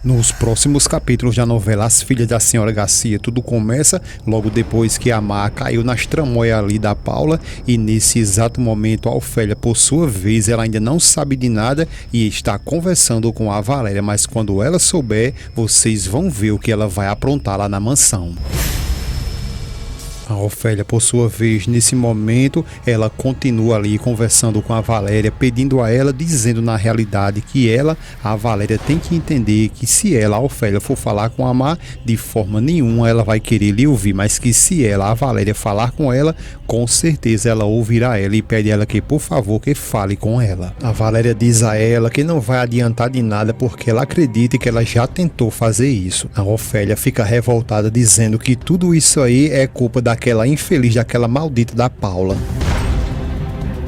Nos próximos capítulos da novela As Filhas da Senhora Garcia, tudo começa logo depois que a Mar caiu nas tramóias ali da Paula, e nesse exato momento a Ofélia, por sua vez, ela ainda não sabe de nada e está conversando com a Valéria, mas quando ela souber, vocês vão ver o que ela vai aprontar lá na mansão. A Ofélia, por sua vez, nesse momento, ela continua ali conversando com a Valéria, pedindo a ela, dizendo na realidade que ela, a Valéria, tem que entender que se ela, a Ofélia, for falar com a Mar, de forma nenhuma ela vai querer lhe ouvir, mas que se ela, a Valéria, falar com ela, com certeza ela ouvirá ela e pede a ela que, por favor, que fale com ela. A Valéria diz a ela que não vai adiantar de nada porque ela acredita que ela já tentou fazer isso. A Ofélia fica revoltada, dizendo que tudo isso aí é culpa daquela infeliz, daquela maldita da Paula.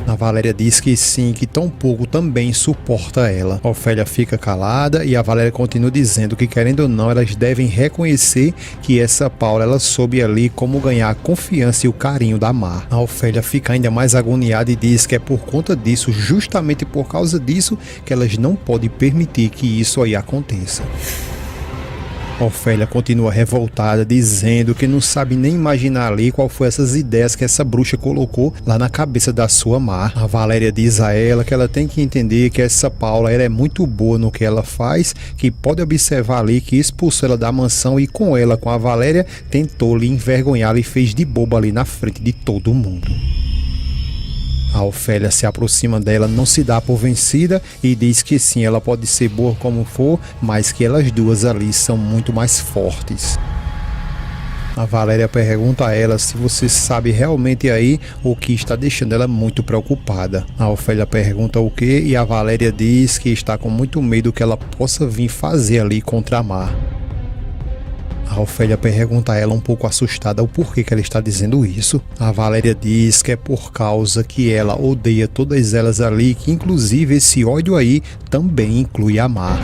A Valéria diz que sim, que tão pouco também suporta ela. A Ofélia fica calada e a Valéria continua dizendo que, querendo ou não, elas devem reconhecer que essa Paula, ela soube ali como ganhar a confiança e o carinho da Mar. A Ofélia fica ainda mais agoniada e diz que é por conta disso, justamente por causa disso, que elas não podem permitir que isso aí aconteça. A Ofélia continua revoltada, dizendo que não sabe nem imaginar ali qual foi essas ideias que essa bruxa colocou lá na cabeça da sua Mar. A Valéria diz a ela que ela tem que entender que essa Paula, ela é muito boa no que ela faz, que pode observar ali que expulsou ela da mansão e com ela, com a Valéria, tentou lhe envergonhar e fez de boba ali na frente de todo mundo. A Ofélia se aproxima dela, não se dá por vencida e diz que sim, ela pode ser boa como for, mas que elas duas ali são muito mais fortes. A Valéria pergunta a ela se você sabe realmente aí o que está deixando ela muito preocupada. A Ofélia pergunta o que e a Valéria diz que está com muito medo que ela possa vir fazer ali contra a Mar. A Ofélia pergunta a ela, um pouco assustada, o porquê que ela está dizendo isso. A Valéria diz que é por causa que ela odeia todas elas ali, que inclusive esse ódio aí também inclui a Mar.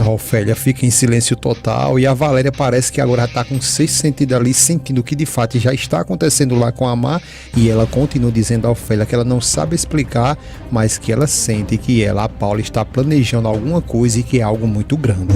A Ofélia fica em silêncio total e a Valéria parece que agora está com sexto sentido ali, sentindo o que de fato já está acontecendo lá com a Mar, e ela continua dizendo a Ofélia que ela não sabe explicar, mas que ela sente que ela, a Paula, está planejando alguma coisa e que é algo muito grande.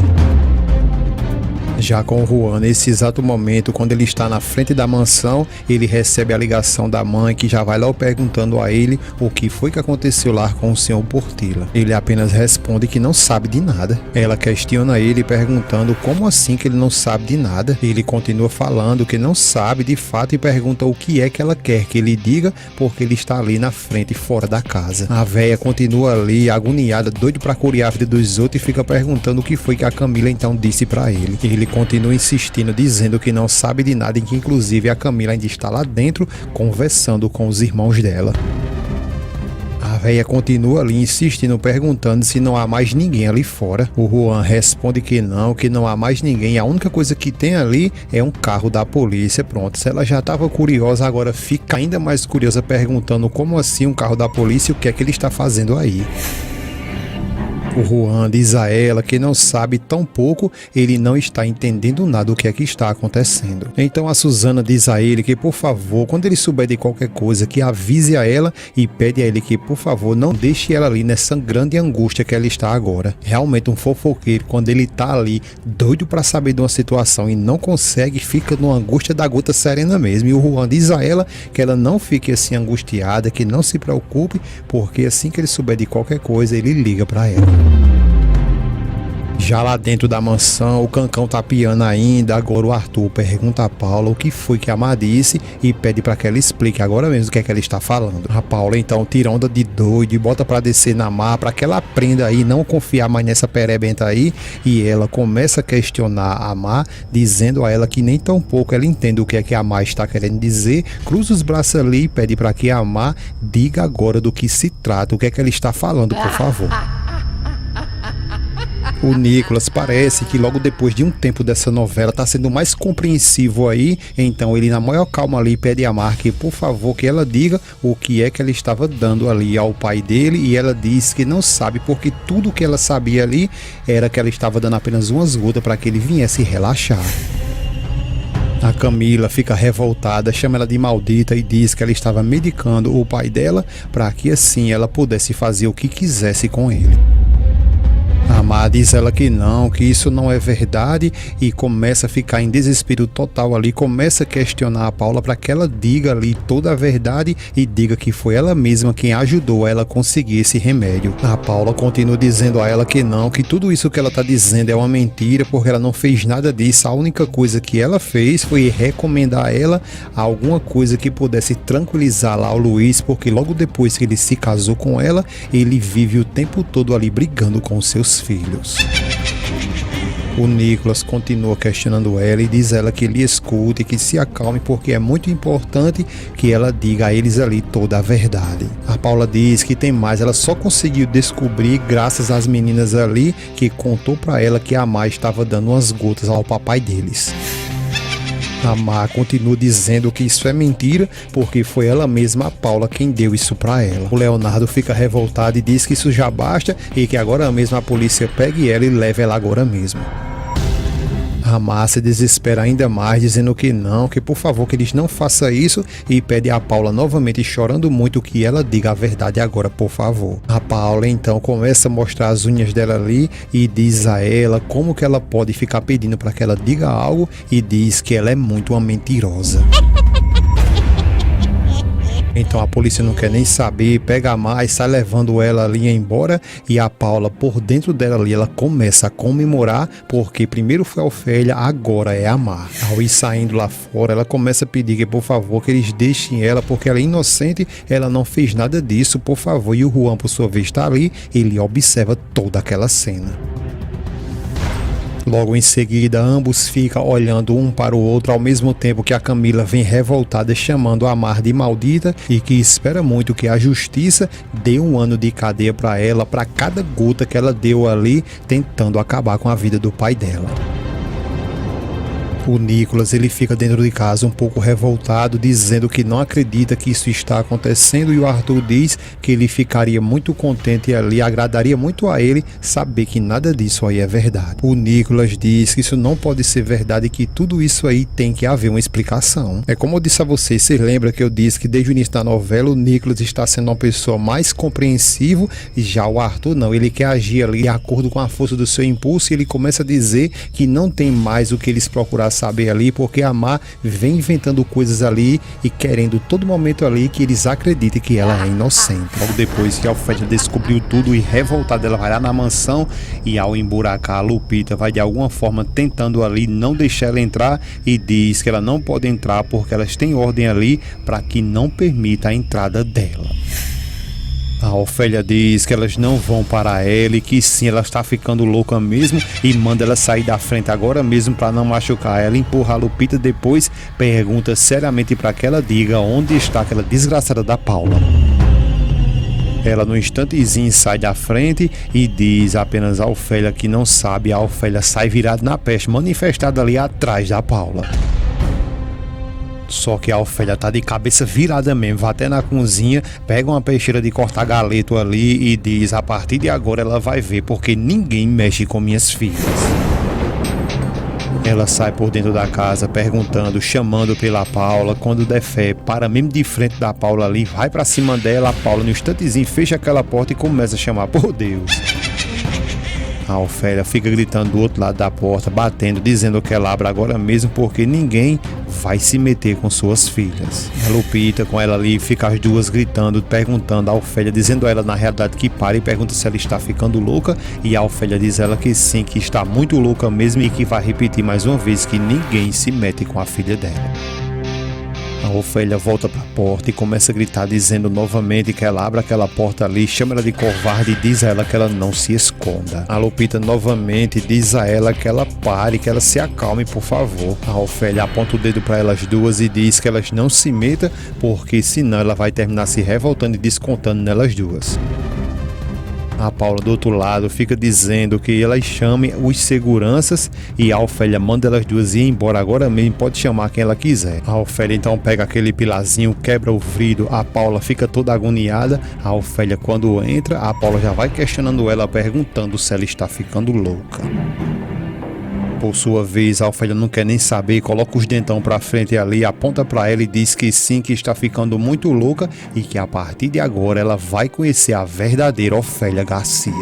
Já com o Juan, nesse exato momento, quando ele está na frente da mansão, ele recebe a ligação da mãe, que já vai lá perguntando a ele o que foi que aconteceu lá com o senhor Portela. Ele apenas responde que não sabe de nada. Ela questiona ele perguntando como assim que ele não sabe de nada. Ele continua falando que não sabe de fato e pergunta o que é que ela quer que ele diga, porque ele está ali na frente, fora da casa. A véia continua ali, agoniada, doido pra curiar a vida dos outros, e fica perguntando o que foi que a Camila então disse pra ele. Ele continua insistindo, dizendo que não sabe de nada e que inclusive a Camila ainda está lá dentro conversando com os irmãos dela. A véia continua ali insistindo, perguntando se não há mais ninguém ali fora. O Juan responde que não há mais ninguém. A única coisa que tem ali é um carro da polícia. Pronto, se ela já estava curiosa, agora fica ainda mais curiosa, perguntando como assim um carro da polícia e o que é que ele está fazendo aí. O Juan diz a ela que não sabe, tão pouco ele não está entendendo nada do que é que está acontecendo. Então a Susana diz a ele que, por favor, quando ele souber de qualquer coisa, que avise a ela e pede a ele que, por favor, não deixe ela ali nessa grande angústia que ela está agora. Realmente um fofoqueiro, quando ele está ali doido para saber de uma situação e não consegue, fica numa angústia da gota serena mesmo. E o Juan diz a ela que ela não fique assim angustiada, que não se preocupe, porque assim que ele souber de qualquer coisa, ele liga para ela. Já lá dentro da mansão, o Cancão tá piando ainda. Agora o Arthur pergunta a Paula o que foi que a Mar disse e pede para que ela explique agora mesmo o que é que ela está falando. A Paula então tira onda de doido e bota para descer na Mar, para que ela aprenda aí, não confiar mais nessa perebenta aí, e ela começa a questionar a Mar, dizendo a ela que nem tão pouco ela entende o que é que a Mar está querendo dizer. Cruza os braços ali e pede para que a Mar diga agora do que se trata, o que é que ela está falando, por favor. O Nicolas parece que logo depois de um tempo dessa novela tá sendo mais compreensivo aí, então ele na maior calma ali pede a Mar que, por favor, que ela diga o que é que ela estava dando ali ao pai dele, e ela diz que não sabe porque tudo que ela sabia ali era que ela estava dando apenas umas gotas para que ele viesse relaxar. A Camila fica revoltada, chama ela de maldita e diz que ela estava medicando o pai dela para que assim ela pudesse fazer o que quisesse com ele. A Má diz ela que não, que isso não é verdade e começa a ficar em desespero total ali, começa a questionar a Paula para que ela diga ali toda a verdade e diga que foi ela mesma quem ajudou ela a conseguir esse remédio. A Paula continua dizendo a ela que não, que tudo isso que ela tá dizendo é uma mentira porque ela não fez nada disso, a única coisa que ela fez foi recomendar a ela alguma coisa que pudesse tranquilizar lá o Luiz, porque logo depois que ele se casou com ela, ele vive o tempo todo ali brigando com seus filhos. O Nicolas continua questionando ela e diz a ela que ele escute, que se acalme, porque é muito importante que ela diga a eles ali toda a verdade. A Paula diz que tem mais, ela só conseguiu descobrir graças às meninas ali que contou para ela que a Má estava dando umas gotas ao papai deles. A Má continua dizendo que isso é mentira, porque foi ela mesma, a Paula, quem deu isso pra ela. O Leonardo fica revoltado e diz que isso já basta e que agora mesmo a polícia pegue ela e leve ela agora mesmo. A Má se desespera ainda mais, dizendo que não, que por favor que eles não façam isso, e pede a Paula novamente, chorando muito, que ela diga a verdade agora, por favor. A Paula então começa a mostrar as unhas dela ali e diz a ela como que ela pode ficar pedindo para que ela diga algo, e diz que ela é muito uma mentirosa. Então a polícia não quer nem saber, pega a Má e sai levando ela ali embora, e a Paula, por dentro dela ali, ela começa a comemorar, porque primeiro foi a Ofélia, agora é a Má. Ao ir saindo lá fora, ela começa a pedir que por favor que eles deixem ela, porque ela é inocente, ela não fez nada disso, por favor. E o Juan, por sua vez, está ali, ele observa toda aquela cena. Logo em seguida, ambos ficam olhando um para o outro, ao mesmo tempo que a Camila vem revoltada chamando a Má de maldita e que espera muito que a justiça dê 1 ano de cadeia para ela, para cada gota que ela deu ali, tentando acabar com a vida do pai dela. O Nicolas, ele fica dentro de casa um pouco revoltado, dizendo que não acredita que isso está acontecendo, e o Arthur diz que ele ficaria muito contente ali, agradaria muito a ele saber que nada disso aí é verdade. O Nicolas diz que isso não pode ser verdade e que tudo isso aí tem que haver uma explicação. É como eu disse a vocês, você lembra que eu disse que desde o início da novela o Nicolas está sendo uma pessoa mais compreensivo, e já o Arthur não, ele quer agir ali de acordo com a força do seu impulso, e ele começa a dizer que não tem mais o que eles procurassem saber ali, porque a Má vem inventando coisas ali e querendo todo momento ali que eles acreditem que ela é inocente. Logo depois que a Ofélia descobriu tudo e revoltada, ela vai lá na mansão e ao emburacar a Lupita, vai de alguma forma tentando ali não deixar ela entrar, e diz que ela não pode entrar porque elas têm ordem ali para que não permita a entrada dela. A Ofélia diz que elas não vão parar ela e que sim, ela está ficando louca mesmo, e manda ela sair da frente agora mesmo para não machucar ela. Empurra a Lupita, depois pergunta seriamente para que ela diga onde está aquela desgraçada da Paula. Ela no instantezinho sai da frente e diz apenas a Ofélia que não sabe. A Ofélia sai virada na peste, manifestada ali atrás da Paula. Só que a Ofélia tá de cabeça virada mesmo, vai até na cozinha, pega uma peixeira de cortar galeto ali e diz: a partir de agora ela vai ver, porque ninguém mexe com minhas filhas. Ela sai por dentro da casa perguntando, chamando pela Paula. Quando der fé, para mesmo de frente da Paula ali, vai pra cima dela. A Paula no instantezinho fecha aquela porta e começa a chamar por Deus. A Ofélia fica gritando do outro lado da porta, batendo, dizendo que ela abre agora mesmo, porque ninguém vai se meter com suas filhas. A Lupita, com ela ali, fica as duas gritando, perguntando a Ofélia, dizendo a ela na realidade que para, e pergunta se ela está ficando louca, e a Ofélia diz a ela que sim, que está muito louca mesmo, e que vai repetir mais uma vez que ninguém se mete com a filha dela. A Ofélia volta para a porta e começa a gritar, dizendo novamente que ela abre aquela porta ali, chama ela de covarde e diz a ela que ela não se esconda. A Lupita novamente diz a ela que ela pare, que ela se acalme, por favor. A Ofélia aponta o dedo para elas duas e diz que elas não se metam, porque senão ela vai terminar se revoltando e descontando nelas duas. A Paula do outro lado fica dizendo que elas chamem os seguranças, e a Ofélia manda elas duas ir embora agora mesmo, pode chamar quem ela quiser. A Ofélia então pega aquele pilarzinho, quebra o vidro, a Paula fica toda agoniada. A Ofélia, quando entra, a Paula já vai questionando ela, perguntando se ela está ficando louca. Por sua vez, a Ofélia não quer nem saber, coloca os dentão pra frente ali, aponta pra ela e diz que sim, que está ficando muito louca e que a partir de agora ela vai conhecer a verdadeira Ofélia Garcia.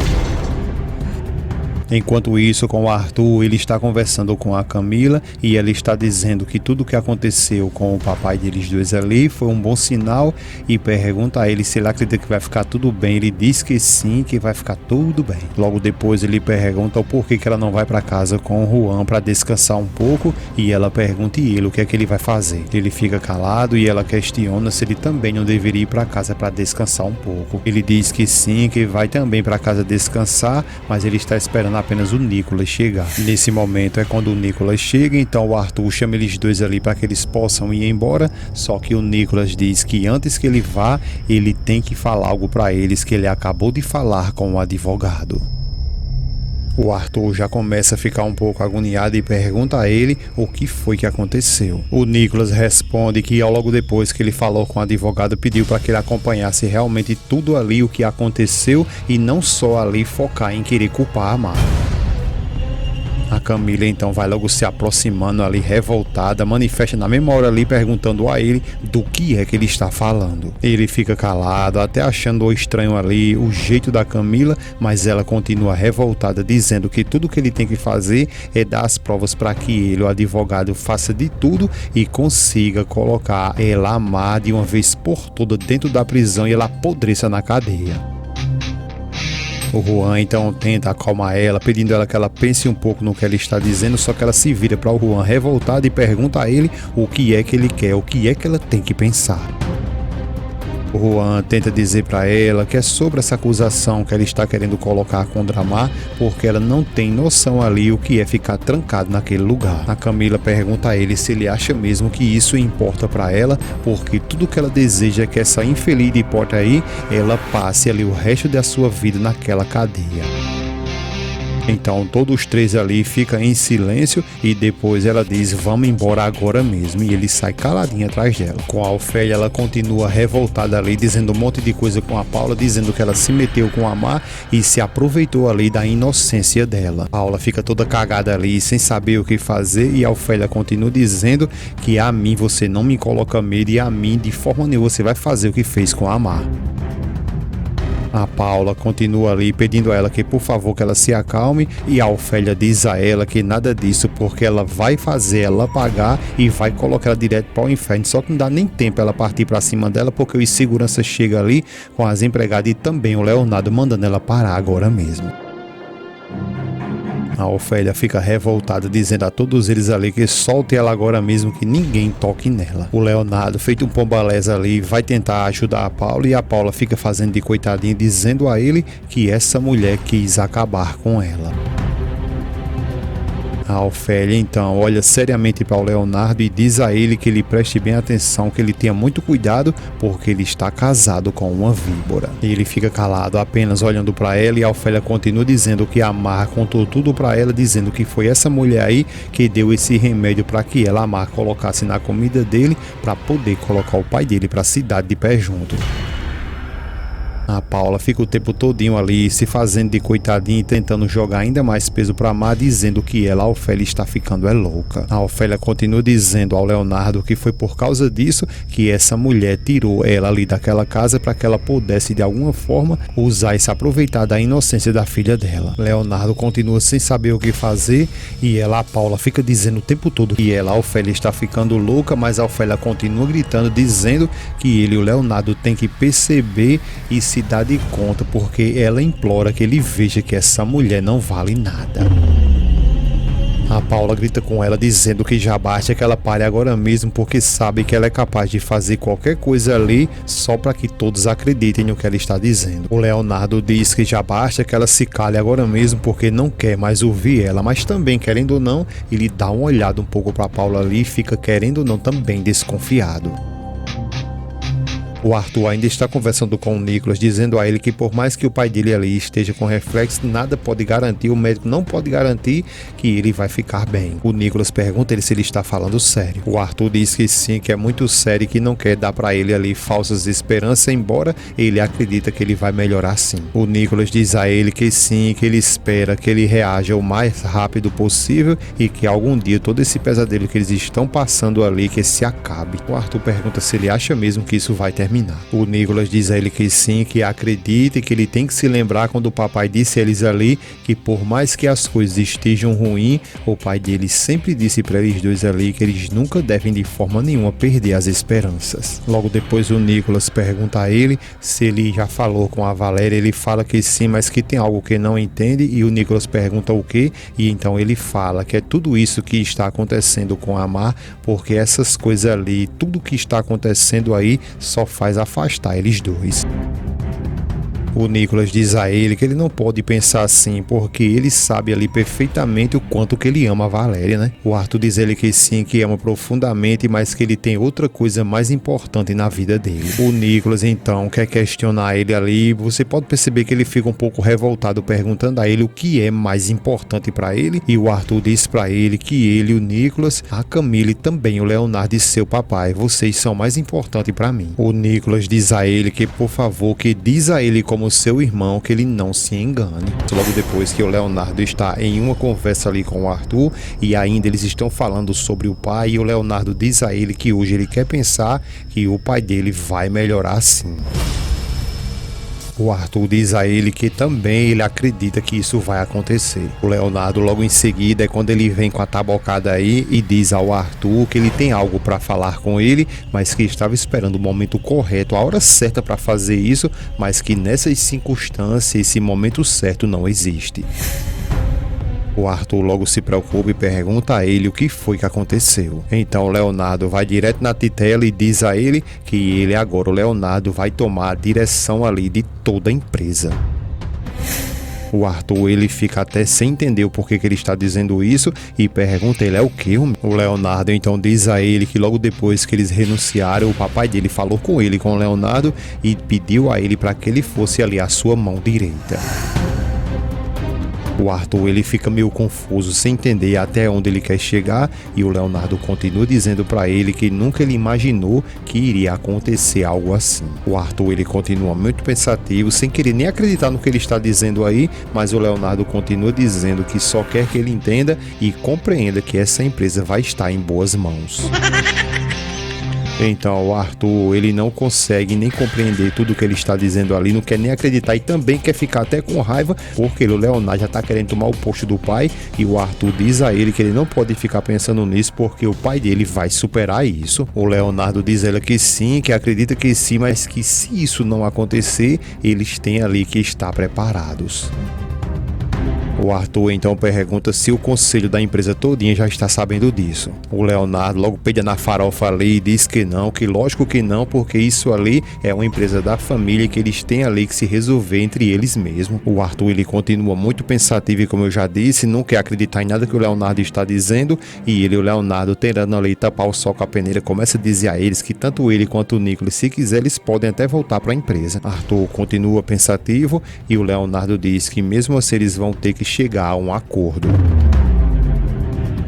Enquanto isso, com o Arthur, ele está conversando com a Camila e ela está dizendo que tudo o que aconteceu com o papai deles dois ali foi um bom sinal e pergunta a ele se ele acredita que vai ficar tudo bem. Ele diz que sim, que vai ficar tudo bem. Logo depois ele pergunta o porquê que ela não vai para casa com o Juan para descansar um pouco e ela pergunta e ele o que é que ele vai fazer. Ele fica calado e ela questiona se ele também não deveria ir para casa para descansar um pouco. Ele diz que sim, que vai também para casa descansar, mas ele está esperando apenas o Nicholas chegar. Nesse momento é quando o Nicholas chega, então o Arthur chama eles dois ali para que eles possam ir embora, só que o Nicholas diz que antes que ele vá, ele tem que falar algo para eles que ele acabou de falar com o advogado. O Arthur já começa a ficar um pouco agoniado e pergunta a ele o que foi que aconteceu. O Nicholas responde que logo depois que ele falou com o advogado, pediu para que ele acompanhasse realmente tudo ali o que aconteceu e não só ali focar em querer culpar a Mar. A Camila então vai logo se aproximando ali revoltada, manifesta na mesma hora ali perguntando a ele do que é que ele está falando. Ele fica calado, até achando estranho ali o jeito da Camila, mas ela continua revoltada, dizendo que tudo que ele tem que fazer é dar as provas para que ele, o advogado, faça de tudo e consiga colocar ela, Amar, de uma vez por todas dentro da prisão e ela apodreça na cadeia. O Juan então tenta acalmar ela, pedindo a ela que ela pense um pouco no que ela está dizendo, só que ela se vira para o Juan revoltada e pergunta a ele o que é que ele quer, o que é que ela tem que pensar. O Juan tenta dizer para ela que é sobre essa acusação que ela está querendo colocar contra a Mar, porque ela não tem noção ali o que é ficar trancado naquele lugar. A Camila pergunta a ele se ele acha mesmo que isso importa para ela, porque tudo que ela deseja é que essa infeliz de porta aí, ela passe ali o resto da sua vida naquela cadeia. Então todos os três ali ficam em silêncio e depois ela diz vamos embora agora mesmo e ele sai caladinho atrás dela. Com a Ofélia ela continua revoltada ali dizendo um monte de coisa com a Paula, dizendo que ela se meteu com a Mar e se aproveitou ali da inocência dela. Paula fica toda cagada ali sem saber o que fazer e a Ofélia continua dizendo que a mim você não me coloca medo e a mim de forma nenhuma você vai fazer o que fez com a Mar. A Paula continua ali pedindo a ela que por favor que ela se acalme e a Ofélia diz a ela que nada disso porque ela vai fazer ela pagar e vai colocar ela direto para o inferno, só que não dá nem tempo ela partir para cima dela porque o segurança chega ali com as empregadas e também o Leonardo mandando ela parar agora mesmo. A Ofélia fica revoltada, dizendo a todos eles ali que solte ela agora mesmo, que ninguém toque nela. O Leonardo, feito um pombalés ali, vai tentar ajudar a Paula e a Paula fica fazendo de coitadinha, dizendo a ele que essa mulher quis acabar com ela. A Ofélia então olha seriamente para o Leonardo e diz a ele que ele preste bem atenção, que ele tenha muito cuidado porque ele está casado com uma víbora. Ele fica calado apenas olhando para ela e a Ofélia continua dizendo que a Mar contou tudo para ela, dizendo que foi essa mulher aí que deu esse remédio para que ela, a Mar, colocasse na comida dele para poder colocar o pai dele para a cidade de pé junto. A Paula fica o tempo todinho ali se fazendo de coitadinha e tentando jogar ainda mais peso para Mar, dizendo que ela, a Ofélia, está ficando louca. A Ofélia continua dizendo ao Leonardo que foi por causa disso que essa mulher tirou ela ali daquela casa para que ela pudesse de alguma forma usar e se aproveitar da inocência da filha dela. Leonardo continua sem saber o que fazer e ela, a Paula, fica dizendo o tempo todo que ela, a Ofélia, está ficando louca, mas a Ofélia continua gritando, dizendo que ele, o Leonardo, tem que perceber e se dar de conta, porque ela implora que ele veja que essa mulher não vale nada. A Paula grita com ela dizendo que já basta que ela pare agora mesmo, porque sabe que ela é capaz de fazer qualquer coisa ali só para que todos acreditem no que ela está dizendo. O Leonardo diz que já basta que ela se cale agora mesmo porque não quer mais ouvir ela, mas também, querendo ou não, ele dá uma olhada um pouco para Paula ali e fica, querendo ou não, também desconfiado. O Arthur ainda está conversando com o Nicholas, dizendo a ele que por mais que o pai dele ali esteja com reflexo, nada pode garantir, o médico não pode garantir que ele vai ficar bem. O Nicholas pergunta ele se ele está falando sério. O Arthur diz que sim, que é muito sério e que não quer dar para ele ali falsas esperanças, embora ele acredita que ele vai melhorar sim. O Nicholas diz a ele que sim, que ele espera que ele reaja o mais rápido possível e que algum dia todo esse pesadelo que eles estão passando ali, que se acabe. O Arthur pergunta se ele acha mesmo que isso vai terminar. terminar. O Nicolas diz a ele que sim, que acredita e que ele tem que se lembrar quando o papai disse a eles ali que por mais que as coisas estejam ruins, o pai dele sempre disse para eles dois ali que eles nunca devem de forma nenhuma perder as esperanças. Logo depois o Nicolas pergunta a ele se ele já falou com a Valéria, ele fala que sim, mas que tem algo que não entende, e o Nicolas pergunta o que, e então ele fala que é tudo isso que está acontecendo com a Mar, porque essas coisas ali, tudo que está acontecendo aí só faz afastar eles dois. O Nicolas diz a ele que ele não pode pensar assim, porque ele sabe ali perfeitamente o quanto que ele ama a Valéria, né? O Arthur diz a ele que sim, que ama profundamente, mas que ele tem outra coisa mais importante na vida dele. O Nicolas então quer questionar ele ali, você pode perceber que ele fica um pouco revoltado perguntando a ele o que é mais importante para ele, e o Arthur diz para ele que ele, o Nicolas, a Camila e também o Leonardo e seu papai, vocês são mais importantes para mim. O Nicolas diz a ele que por favor, que diz a ele como seu irmão que ele não se engane. Logo depois que o Leonardo está em uma conversa ali com o Arthur e ainda eles estão falando sobre o pai, e o Leonardo diz a ele que hoje ele quer pensar que o pai dele vai melhorar sim. O Arthur diz a ele que também ele acredita que isso vai acontecer. O Leonardo logo em seguida é quando ele vem com a tabocada aí e diz ao Arthur que ele tem algo para falar com ele, mas que estava esperando o momento correto, a hora certa para fazer isso, mas que nessas circunstâncias esse momento certo não existe. O Arthur logo se preocupa e pergunta a ele o que foi que aconteceu. Então o Leonardo vai direto na titela e diz a ele que ele agora, o Leonardo, vai tomar a direção ali de toda a empresa. O Arthur ele fica até sem entender o porquê que ele está dizendo isso e pergunta ele é o que? O Leonardo então diz a ele que logo depois que eles renunciaram, o papai dele falou com ele, com o Leonardo, e pediu a ele para que ele fosse ali a sua mão direita. O Arthur ele fica meio confuso, sem entender até onde ele quer chegar, e o Leonardo continua dizendo para ele que nunca ele imaginou que iria acontecer algo assim. O Arthur ele continua muito pensativo, sem querer nem acreditar no que ele está dizendo aí, mas o Leonardo continua dizendo que só quer que ele entenda e compreenda que essa empresa vai estar em boas mãos. Então o Arthur ele não consegue nem compreender tudo o que ele está dizendo ali, não quer nem acreditar e também quer ficar até com raiva, porque o Leonardo já está querendo tomar o posto do pai, e o Arthur diz a ele que ele não pode ficar pensando nisso porque o pai dele vai superar isso. O Leonardo diz a ele que sim, que acredita que sim, mas que se isso não acontecer, eles têm ali que estar preparados. O Arthur então pergunta se o conselho da empresa todinha já está sabendo disso. O Leonardo logo peida na farofa ali e diz que não, que lógico que não, porque isso ali é uma empresa da família que eles têm ali que se resolver entre eles mesmos. O Arthur ele continua muito pensativo e, como eu já disse, não quer acreditar em nada que o Leonardo está dizendo, e ele, o Leonardo, tentando ali tapar o sol com a peneira, começa a dizer a eles que tanto ele quanto o Nicolas, se quiser, eles podem até voltar para a empresa. Arthur continua pensativo e o Leonardo diz que mesmo assim eles vão ter que chegar a um acordo.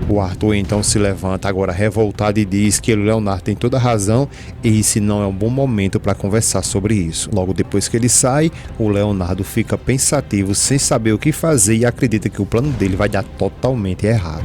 O Arthur então se levanta agora revoltado e diz que o Leonardo tem toda a razão e esse não é um bom momento para conversar sobre isso. Logo depois que ele sai, o Leonardo fica pensativo sem saber o que fazer e acredita que o plano dele vai dar totalmente errado.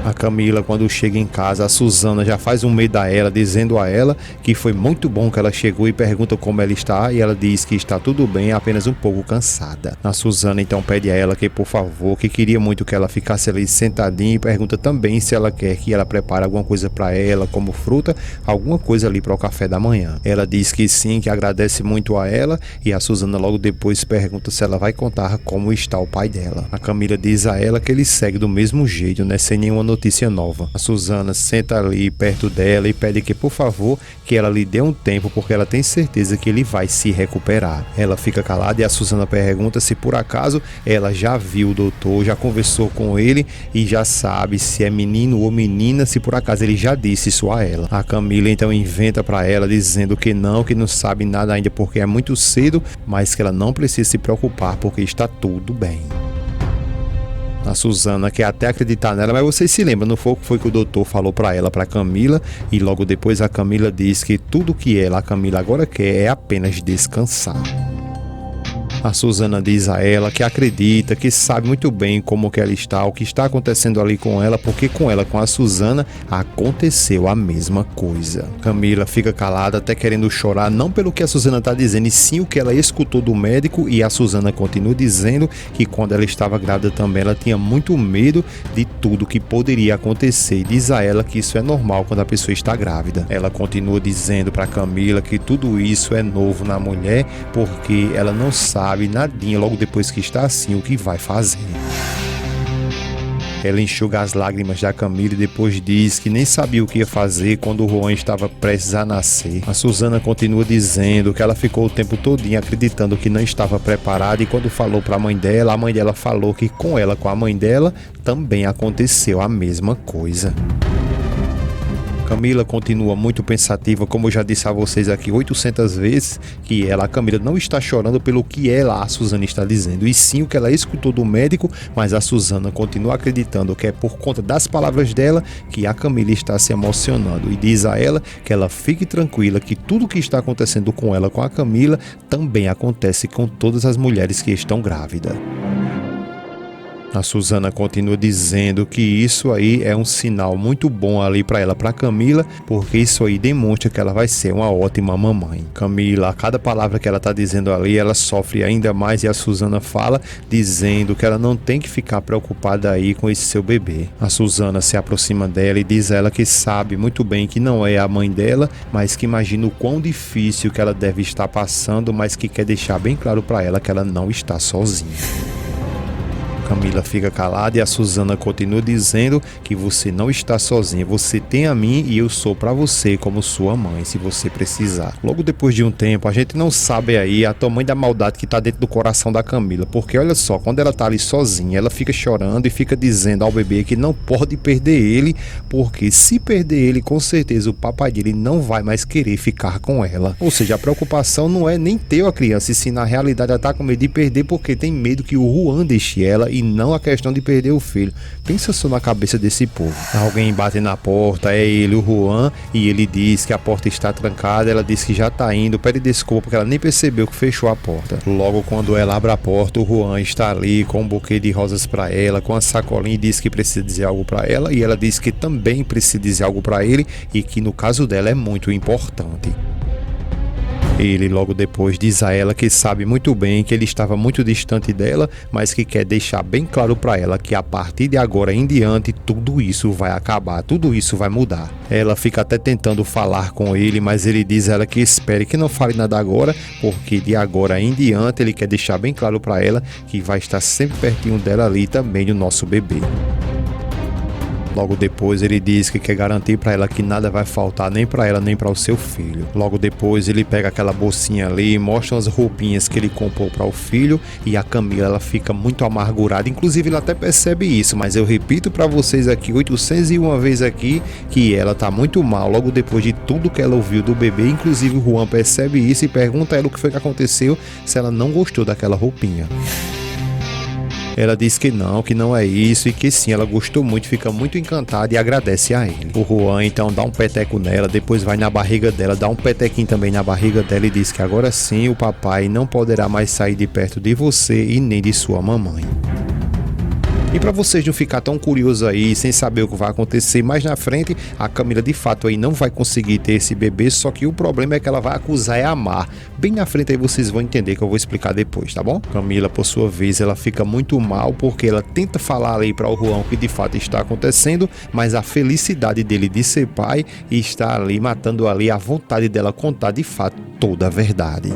A Camila, quando chega em casa, a Suzana já faz um medo a ela, dizendo a ela que foi muito bom que ela chegou, e pergunta como ela está, e ela diz que está tudo bem, apenas um pouco cansada. A Suzana então pede a ela que, por favor, que queria muito que ela ficasse ali sentadinha, e pergunta também se ela quer que ela prepare alguma coisa para ela, como fruta, alguma coisa ali para o café da manhã. Ela diz que sim, que agradece muito a ela, e a Suzana logo depois pergunta se ela vai contar como está o pai dela. A Camila diz a ela que ele segue do mesmo jeito, né, sem nenhuma notícia nova. A Suzana senta ali perto dela e pede que, por favor, que ela lhe dê um tempo, porque ela tem certeza que ele vai se recuperar. Ela fica calada e a Suzana pergunta se por acaso ela já viu o doutor, já conversou com ele e já sabe se é menino ou menina, se por acaso ele já disse isso a ela. A Camila então inventa para ela dizendo que não sabe nada ainda porque é muito cedo, mas que ela não precisa se preocupar porque está tudo bem. A Suzana quer até acreditar nela, mas vocês se lembram, não foi o que foi que o doutor falou para ela, para Camila, e logo depois a Camila diz que tudo que ela, a Camila agora quer é apenas descansar. A Susana diz a ela que acredita, que sabe muito bem como que ela está, o que está acontecendo ali com ela, porque com ela, com a Susana, aconteceu a mesma coisa. Camila fica calada, até querendo chorar, não pelo que a Susana está dizendo, e sim o que ela escutou do médico, e a Susana continua dizendo que quando ela estava grávida também, ela tinha muito medo de tudo que poderia acontecer, e diz a ela que isso é normal quando a pessoa está grávida. Ela continua dizendo para Camila que tudo isso é novo na mulher, porque ela não sabe nadinha logo depois que está assim o que vai fazer. Ela enxuga as lágrimas da Camila e depois diz que nem sabia o que ia fazer quando o Juan estava prestes a nascer. A Susana continua dizendo que ela ficou o tempo todinho acreditando que não estava preparada, e quando falou para a mãe dela falou que com ela, com a mãe dela, também aconteceu a mesma coisa. Camila continua muito pensativa, como eu já disse a vocês aqui 800 vezes, que a Camila não está chorando pelo que a Susana está dizendo, e sim o que ela escutou do médico, mas a Susana continua acreditando que é por conta das palavras dela que a Camila está se emocionando, e diz a ela que ela fique tranquila, que tudo que está acontecendo com ela, com a Camila, também acontece com todas as mulheres que estão grávidas. A Susana continua dizendo que isso aí é um sinal muito bom ali para ela, para Camila, porque isso aí demonstra que ela vai ser uma ótima mamãe. Camila, a cada palavra que ela está dizendo ali, ela sofre ainda mais, e a Susana fala dizendo que ela não tem que ficar preocupada aí com esse seu bebê. A Susana se aproxima dela e diz a ela que sabe muito bem que não é a mãe dela, mas que imagina o quão difícil que ela deve estar passando, mas que quer deixar bem claro para ela que ela não está sozinha. Camila fica calada e a Susana continua dizendo que você não está sozinha, você tem a mim e eu sou para você como sua mãe, se você precisar. Logo depois de um tempo, a gente não sabe aí a tamanho da maldade que está dentro do coração da Camila, porque olha só, quando ela tá ali sozinha, ela fica chorando e fica dizendo ao bebê que não pode perder ele, porque se perder ele, com certeza o papai dele não vai mais querer ficar com ela. Ou seja, a preocupação não é nem ter a criança, e sim na realidade ela tá com medo de perder, porque tem medo que o Juan deixe ela, e não a questão de perder o filho. Pensa só na cabeça desse povo. Alguém bate na porta, é ele, o Juan, e ele diz que a porta está trancada, ela diz que já tá indo, pede desculpa porque ela nem percebeu que fechou a porta. Logo quando ela abre a porta, o Juan está ali com um buquê de rosas para ela, com a sacolinha, e diz que precisa dizer algo para ela, e ela diz que também precisa dizer algo para ele, e que no caso dela é muito importante. Ele logo depois diz a ela que sabe muito bem que ele estava muito distante dela, mas que quer deixar bem claro para ela que a partir de agora em diante tudo isso vai acabar, tudo isso vai mudar. Ela fica até tentando falar com ele, mas ele diz a ela que espere que não fale nada agora, porque de agora em diante ele quer deixar bem claro para ela que vai estar sempre pertinho dela ali também do nosso bebê. Logo depois ele diz que quer garantir para ela que nada vai faltar nem para ela nem para o seu filho. Logo depois ele pega aquela bolsinha ali e mostra as roupinhas que ele comprou para o filho, e a Camila ela fica muito amargurada, inclusive ela até percebe isso, mas eu repito para vocês aqui 801 vezes aqui que ela tá muito mal logo depois de tudo que ela ouviu do bebê. Inclusive o Juan percebe isso e pergunta a ela o que foi que aconteceu, se ela não gostou daquela roupinha. Ela diz que não é isso, e que sim, ela gostou muito, fica muito encantada e agradece a ele. O Juan então dá um peteco nela, depois vai na barriga dela, dá um petequinho também na barriga dela e diz que agora sim o papai não poderá mais sair de perto de você e nem de sua mamãe. E para vocês não ficar tão curiosos aí, sem saber o que vai acontecer mais na frente, a Camila de fato aí não vai conseguir ter esse bebê, só que o problema é que ela vai acusar Amar. Bem na frente aí vocês vão entender, que eu vou explicar depois, tá bom? Camila, por sua vez, ela fica muito mal porque ela tenta falar ali para o Juan o que de fato está acontecendo, mas a felicidade dele de ser pai está ali matando ali a vontade dela contar de fato toda a verdade.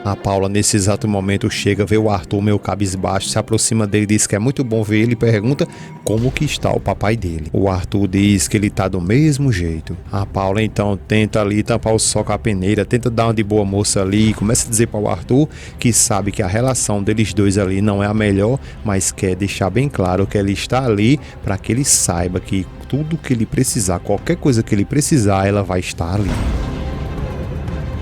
A Paula nesse exato momento chega, vê o Arthur meio cabisbaixo, se aproxima dele, diz que é muito bom ver ele e pergunta como que está o papai dele. O Arthur diz que ele tá do mesmo jeito. A Paula então tenta ali tampar o sol com a peneira, tenta dar uma de boa moça ali e começa a dizer para o Arthur que sabe que a relação deles dois ali não é a melhor, mas quer deixar bem claro que ela está ali para que ele saiba que tudo que ele precisar, qualquer coisa que ele precisar, ela vai estar ali.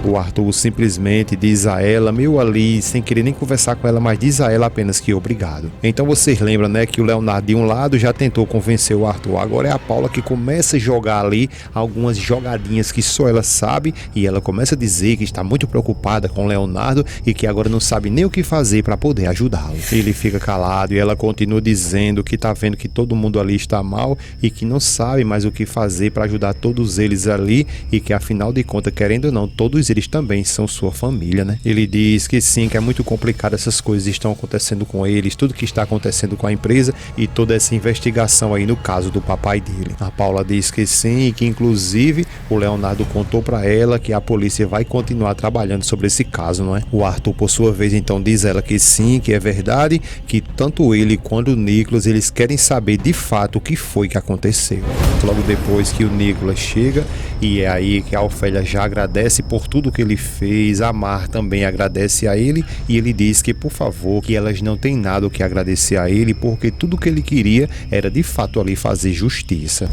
O Arthur simplesmente diz a ela, meio ali, sem querer nem conversar com ela, mas diz a ela apenas que obrigado. Então vocês lembram, né, que o Leonardo de um lado já tentou convencer o Arthur, agora é a Paula que começa a jogar ali algumas jogadinhas que só ela sabe, e ela começa a dizer que está muito preocupada com o Leonardo e que agora não sabe nem o que fazer para poder ajudá-lo. Ele fica calado e ela continua dizendo que tá vendo que todo mundo ali está mal e que não sabe mais o que fazer para ajudar todos eles ali, e que afinal de contas, querendo ou não, todos eles também são sua família, né? Ele diz que sim, que é muito complicado, essas coisas estão acontecendo com eles, tudo que está acontecendo com a empresa e toda essa investigação aí no caso do papai dele. A Paula diz que sim, e que inclusive o Leonardo contou para ela que a polícia vai continuar trabalhando sobre esse caso, não é? O Arthur, por sua vez, então diz a ela que sim, que é verdade, que tanto ele quanto o Nicolas, eles querem saber de fato o que foi que aconteceu. Logo depois que o Nicolas chega, e é aí que a Ofélia já agradece por tudo que ele fez, a Mar também agradece a ele, e ele diz que, por favor, que elas não têm nada o que agradecer a ele, porque tudo que ele queria era de fato ali fazer justiça.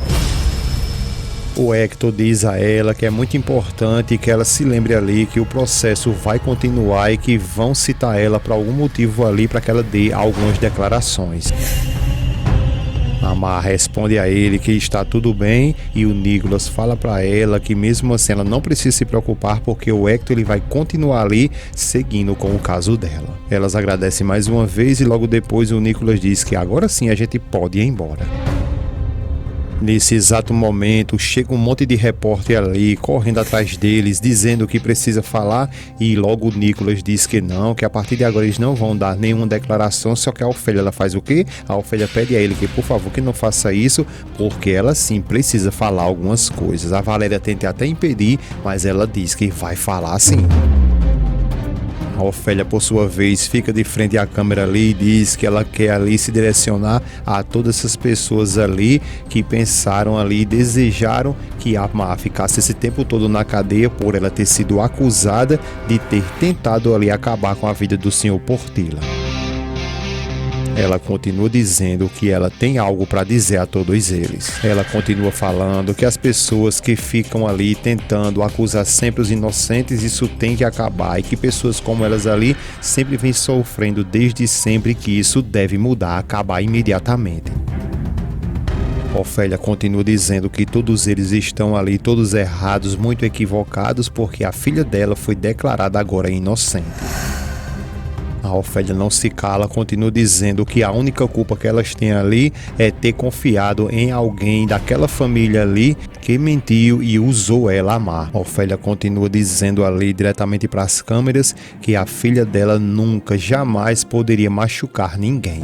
O Hector diz a ela que é muito importante que ela se lembre ali que o processo vai continuar e que vão citar ela para algum motivo ali para que ela dê algumas declarações. A Mar responde a ele que está tudo bem, e o Nicolas fala para ela que mesmo assim ela não precisa se preocupar, porque o Hector ele vai continuar ali seguindo com o caso dela. Elas agradecem mais uma vez e logo depois o Nicolas diz que agora sim a gente pode ir embora. Nesse exato momento, chega um monte de repórter ali, correndo atrás deles, dizendo que precisa falar, e logo o Nicolas diz que não, que a partir de agora eles não vão dar nenhuma declaração, só que a Ofélia, ela faz o quê? A Ofélia pede a ele que, por favor, que não faça isso, porque ela sim precisa falar algumas coisas. A Valéria tenta até impedir, mas ela diz que vai falar sim. A Ofélia, por sua vez, fica de frente à câmera ali e diz que ela quer ali se direcionar a todas essas pessoas ali que pensaram ali e desejaram que a Mar ficasse esse tempo todo na cadeia por ela ter sido acusada de ter tentado ali acabar com a vida do Sr. Portilla. Ela continua dizendo que ela tem algo para dizer a todos eles. Ela continua falando que as pessoas que ficam ali tentando acusar sempre os inocentes, isso tem que acabar, e que pessoas como elas ali sempre vêm sofrendo desde sempre, que isso deve mudar, acabar imediatamente. Ofélia continua dizendo que todos eles estão ali, todos errados, muito equivocados, porque a filha dela foi declarada agora inocente. A Ofélia não se cala, continua dizendo que a única culpa que elas têm ali é ter confiado em alguém daquela família ali que mentiu e usou ela a Mar. A Ofélia continua dizendo ali diretamente para as câmeras que a filha dela nunca, jamais poderia machucar ninguém.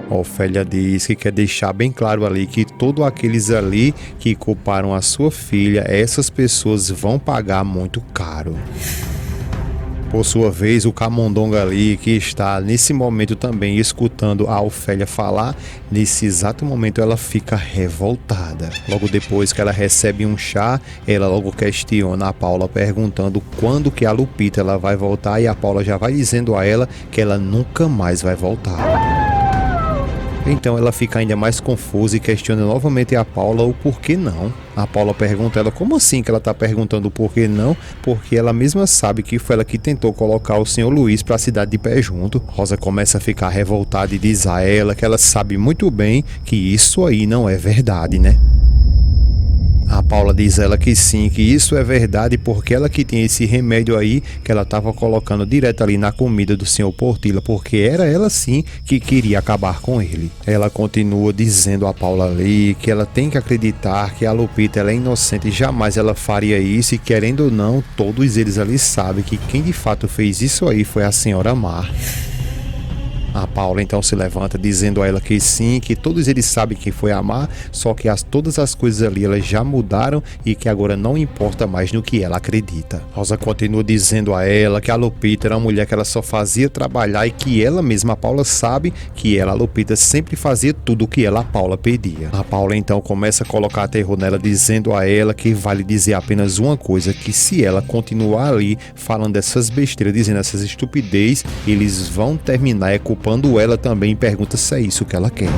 A Ofélia diz que quer deixar bem claro ali que todos aqueles ali que culparam a sua filha, essas pessoas vão pagar muito caro. Por sua vez, o Camundonga ali, que está nesse momento também escutando a Ofélia falar, nesse exato momento ela fica revoltada. Logo depois que ela recebe um chá, ela logo questiona a Paula, perguntando quando que a Lupita ela vai voltar, e a Paula já vai dizendo a ela que ela nunca mais vai voltar. Então ela fica ainda mais confusa e questiona novamente a Paula o porquê não. A Paula pergunta a ela como assim que ela está perguntando o porquê não, porque ela mesma sabe que foi ela que tentou colocar o Sr. Luiz para a cidade de pé junto. Rosa começa a ficar revoltada e diz a ela que ela sabe muito bem que isso aí não é verdade, né? A Paula diz a ela que sim, que isso é verdade, porque ela que tem esse remédio aí que ela estava colocando direto ali na comida do Sr. Portilla, porque era ela sim que queria acabar com ele. Ela continua dizendo a Paula ali que ela tem que acreditar que a Lupita ela é inocente e jamais ela faria isso, e querendo ou não, todos eles ali sabem que quem de fato fez isso aí foi a senhora Mar. A Paula então se levanta dizendo a ela que sim, que todos eles sabem que foi a Mar, só que todas as coisas ali elas já mudaram e que agora não importa mais no que ela acredita. Rosa continua dizendo a ela que a Lupita era uma mulher que ela só fazia trabalhar, e que ela mesma, a Paula, sabe que ela, a Lupita, sempre fazia tudo o que ela, a Paula, pedia. A Paula então começa a colocar terror nela, dizendo a ela que vale dizer apenas uma coisa, que se ela continuar ali falando essas besteiras, dizendo essas estupidez, eles vão terminar culpando ela também, e pergunta se é isso que ela quer.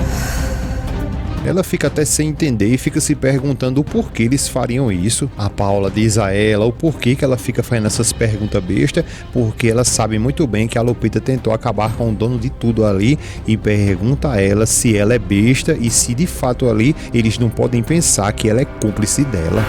Ela fica até sem entender e fica se perguntando o porquê eles fariam isso. A Paula diz a ela o porquê que ela fica fazendo essas perguntas bestas, porque ela sabe muito bem que a Lupita tentou acabar com o dono de tudo ali e pergunta a ela se ela é besta e se de fato ali eles não podem pensar que ela é cúmplice dela.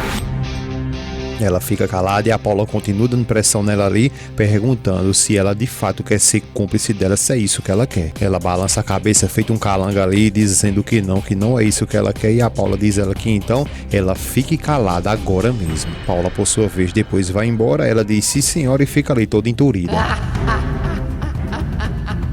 Ela fica calada e a Paula continua dando pressão nela ali, perguntando se ela de fato quer ser cúmplice dela, se é isso que ela quer. Ela balança a cabeça feito um calanga ali, dizendo que não é isso que ela quer, e a Paula diz ela que então ela fique calada agora mesmo. Paula, por sua vez, depois vai embora, ela diz sim senhora e fica ali toda enturida.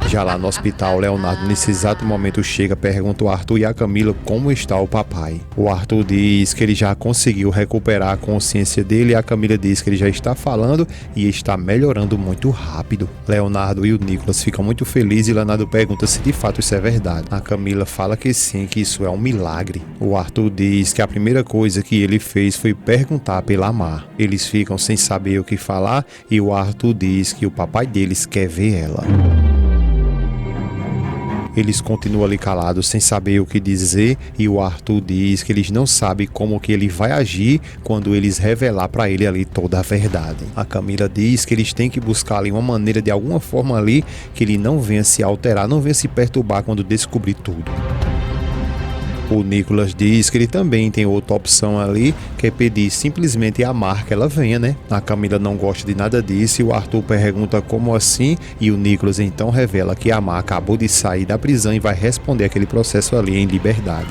Já lá no hospital, Leonardo nesse exato momento chega, pergunta ao Arthur e a Camila como está o papai. O Arthur diz que ele já conseguiu recuperar a consciência dele e a Camila diz que ele já está falando e está melhorando muito rápido. Leonardo e o Nicolas ficam muito felizes e Leonardo pergunta se de fato isso é verdade. A Camila fala que sim, que isso é um milagre. O Arthur diz que a primeira coisa que ele fez foi perguntar pela Mar. Eles ficam sem saber o que falar e o Arthur diz que o papai deles quer ver ela. Eles continuam ali calados sem saber o que dizer e o Arthur diz que eles não sabem como que ele vai agir quando eles revelar para ele ali toda a verdade. A Camila diz que eles têm que buscar ali uma maneira de alguma forma ali que ele não venha se alterar, não venha se perturbar quando descobrir tudo. O Nicolas diz que ele também tem outra opção ali, que é pedir simplesmente a Mar que ela venha, né? A Camila não gosta de nada disso e o Arthur pergunta como assim, e o Nicolas então revela que a Mar acabou de sair da prisão e vai responder aquele processo ali em liberdade.